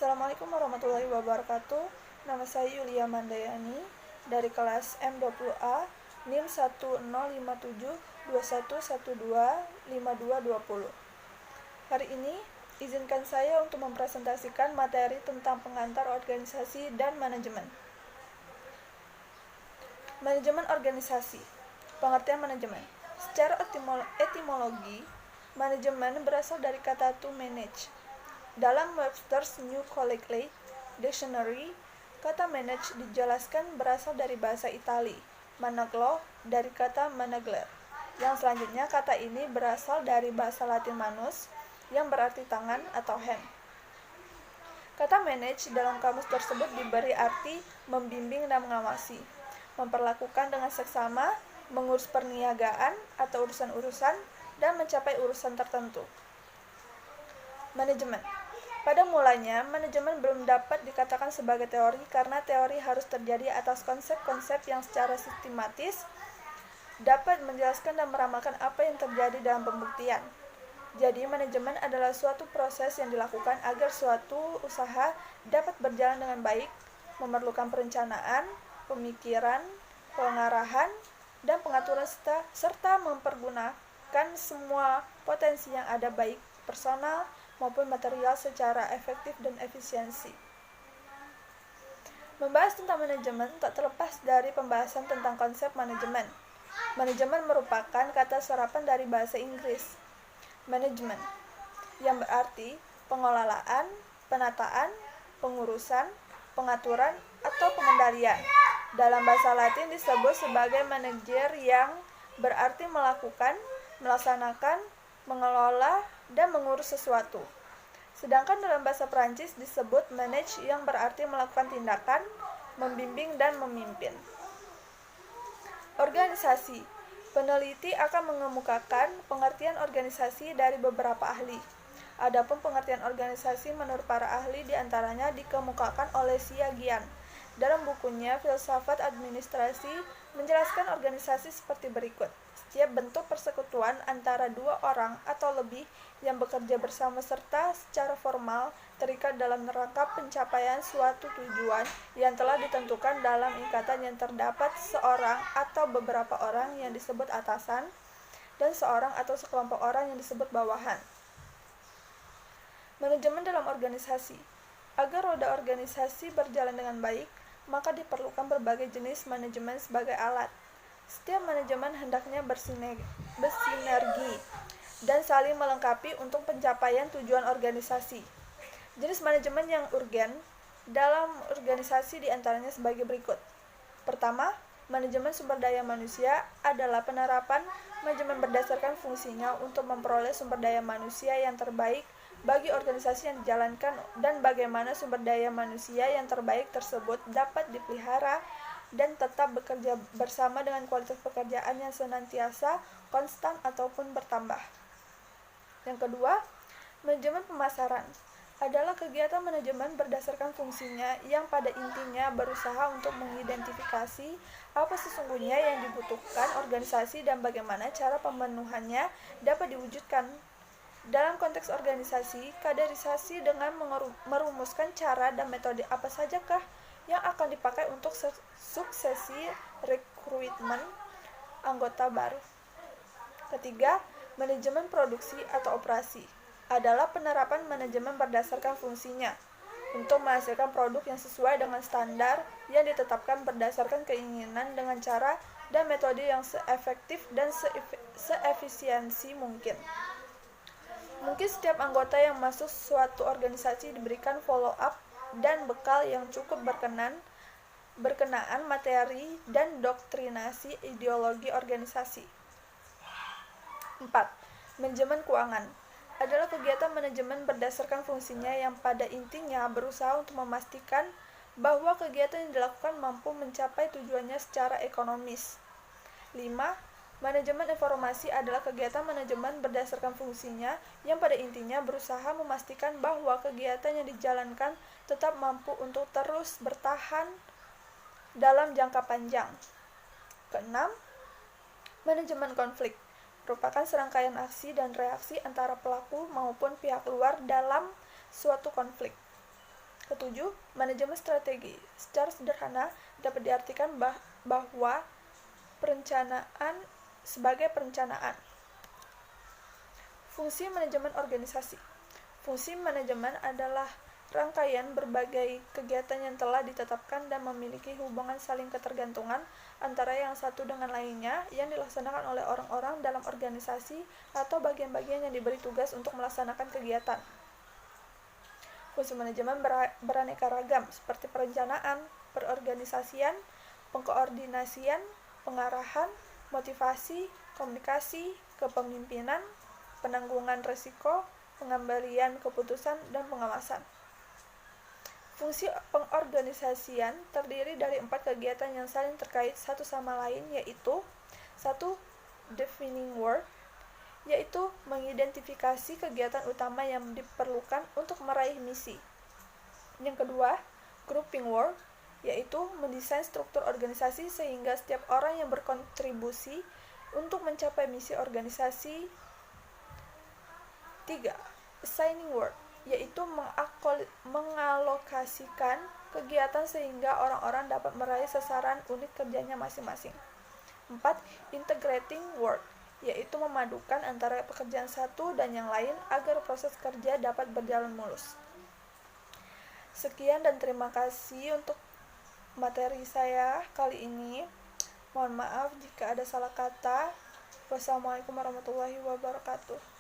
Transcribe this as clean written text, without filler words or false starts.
Assalamualaikum warahmatullahi wabarakatuh. Nama saya Yulia Mandayani dari kelas M20A NIM 105721125220. Hari ini izinkan saya untuk mempresentasikan materi tentang pengantar organisasi dan manajemen. Manajemen organisasi. Pengertian manajemen. Secara etimologi, manajemen berasal dari kata to manage. Dalam Webster's New Colloquial Dictionary, kata manage dijelaskan berasal dari bahasa Itali, managlo dari kata managler. Yang selanjutnya kata ini berasal dari bahasa Latin manus, yang berarti tangan atau hand. Kata manage dalam kamus tersebut diberi arti membimbing dan mengawasi, memperlakukan dengan seksama, mengurus perniagaan atau urusan-urusan, dan mencapai urusan tertentu. Manajemen. Pada mulanya, manajemen belum dapat dikatakan sebagai teori karena teori harus terjadi atas konsep-konsep yang secara sistematis dapat menjelaskan dan meramalkan apa yang terjadi dalam pembuktian. Jadi, manajemen adalah suatu proses yang dilakukan agar suatu usaha dapat berjalan dengan baik, memerlukan perencanaan, pemikiran, pengarahan, dan pengaturan serta mempergunakan semua potensi yang ada baik personal maupun material secara efektif dan efisiensi. Membahas tentang manajemen tak terlepas dari pembahasan tentang konsep manajemen. Manajemen merupakan kata serapan dari bahasa Inggris management, yang berarti pengelolaan, penataan, pengurusan, pengaturan, atau pengendalian. Dalam bahasa Latin disebut sebagai manager, yang berarti melakukan, melaksanakan, mengelola, dan mengurus sesuatu. Sedangkan dalam bahasa Prancis disebut manage, yang berarti melakukan tindakan, membimbing, dan memimpin. Organisasi. Peneliti akan mengemukakan pengertian organisasi dari beberapa ahli. Adapun pengertian organisasi menurut para ahli diantaranya dikemukakan oleh Xia Gian dalam bukunya Filsafat Administrasi, menjelaskan organisasi seperti berikut. Setiap bentuk persekutuan antara dua orang atau lebih yang bekerja bersama serta secara formal terikat dalam rangka pencapaian suatu tujuan yang telah ditentukan dalam ikatan yang terdapat seorang atau beberapa orang yang disebut atasan dan seorang atau sekelompok orang yang disebut bawahan. Manajemen dalam organisasi. Agar roda organisasi berjalan dengan baik, maka diperlukan berbagai jenis manajemen sebagai alat. Setiap manajemen hendaknya bersinergi dan saling melengkapi untuk pencapaian tujuan organisasi. Jenis manajemen yang urgen dalam organisasi diantaranya sebagai berikut. Pertama, manajemen sumber daya manusia adalah penerapan manajemen berdasarkan fungsinya untuk memperoleh sumber daya manusia yang terbaik bagi organisasi yang dijalankan dan bagaimana sumber daya manusia yang terbaik tersebut dapat dipelihara dan tetap bekerja bersama dengan kualitas pekerjaan yang senantiasa konstan ataupun bertambah. Yang kedua, manajemen pemasaran adalah kegiatan manajemen berdasarkan fungsinya yang pada intinya berusaha untuk mengidentifikasi apa sesungguhnya yang dibutuhkan organisasi dan bagaimana cara pemenuhannya dapat diwujudkan. Dalam konteks organisasi, kaderisasi dengan merumuskan cara dan metode apa sajakah yang akan dipakai untuk suksesi rekrutmen anggota baru. Ketiga, manajemen produksi atau operasi adalah penerapan manajemen berdasarkan fungsinya untuk menghasilkan produk yang sesuai dengan standar yang ditetapkan berdasarkan keinginan dengan cara dan metode yang seefektif dan seefisiensi mungkin. Mungkin setiap anggota yang masuk suatu organisasi diberikan follow up dan bekal yang cukup berkenaan materi dan doktrinasi ideologi organisasi. 4. Manajemen keuangan adalah kegiatan manajemen berdasarkan fungsinya yang pada intinya berusaha untuk memastikan bahwa kegiatan yang dilakukan mampu mencapai tujuannya secara ekonomis. 5. Manajemen informasi adalah kegiatan manajemen berdasarkan fungsinya yang pada intinya berusaha memastikan bahwa kegiatan yang dijalankan tetap mampu untuk terus bertahan dalam jangka panjang. Keenam, manajemen konflik merupakan serangkaian aksi dan reaksi antara pelaku maupun pihak luar dalam suatu konflik. Ketujuh, manajemen strategi. Secara sederhana dapat diartikan bahwa perencanaan sebagai perencanaan. Fungsi manajemen organisasi. Fungsi manajemen adalah rangkaian berbagai kegiatan yang telah ditetapkan dan memiliki hubungan saling ketergantungan antara yang satu dengan lainnya yang dilaksanakan oleh orang-orang dalam organisasi atau bagian-bagian yang diberi tugas untuk melaksanakan kegiatan. Fungsi manajemen beraneka ragam seperti perencanaan, perorganisasian, pengkoordinasian, pengarahan, motivasi, komunikasi, kepemimpinan, penanggungan risiko, pengambilan keputusan, dan pengawasan. Fungsi pengorganisasian terdiri dari 4 kegiatan yang saling terkait satu sama lain, yaitu 1. Defining work, yaitu mengidentifikasi kegiatan utama yang diperlukan untuk meraih misi. Yang kedua, grouping work, yaitu mendesain struktur organisasi sehingga setiap orang yang berkontribusi untuk mencapai misi organisasi. 3. Assigning work, yaitu mengalokasikan kegiatan sehingga orang-orang dapat meraih sasaran unit kerjanya masing-masing. 4. Integrating work, yaitu memadukan antara pekerjaan satu dan yang lain agar proses kerja dapat berjalan mulus. Sekian dan terima kasih untuk materi saya kali ini. Mohon maaf jika ada salah kata. Wassalamualaikum warahmatullahi wabarakatuh.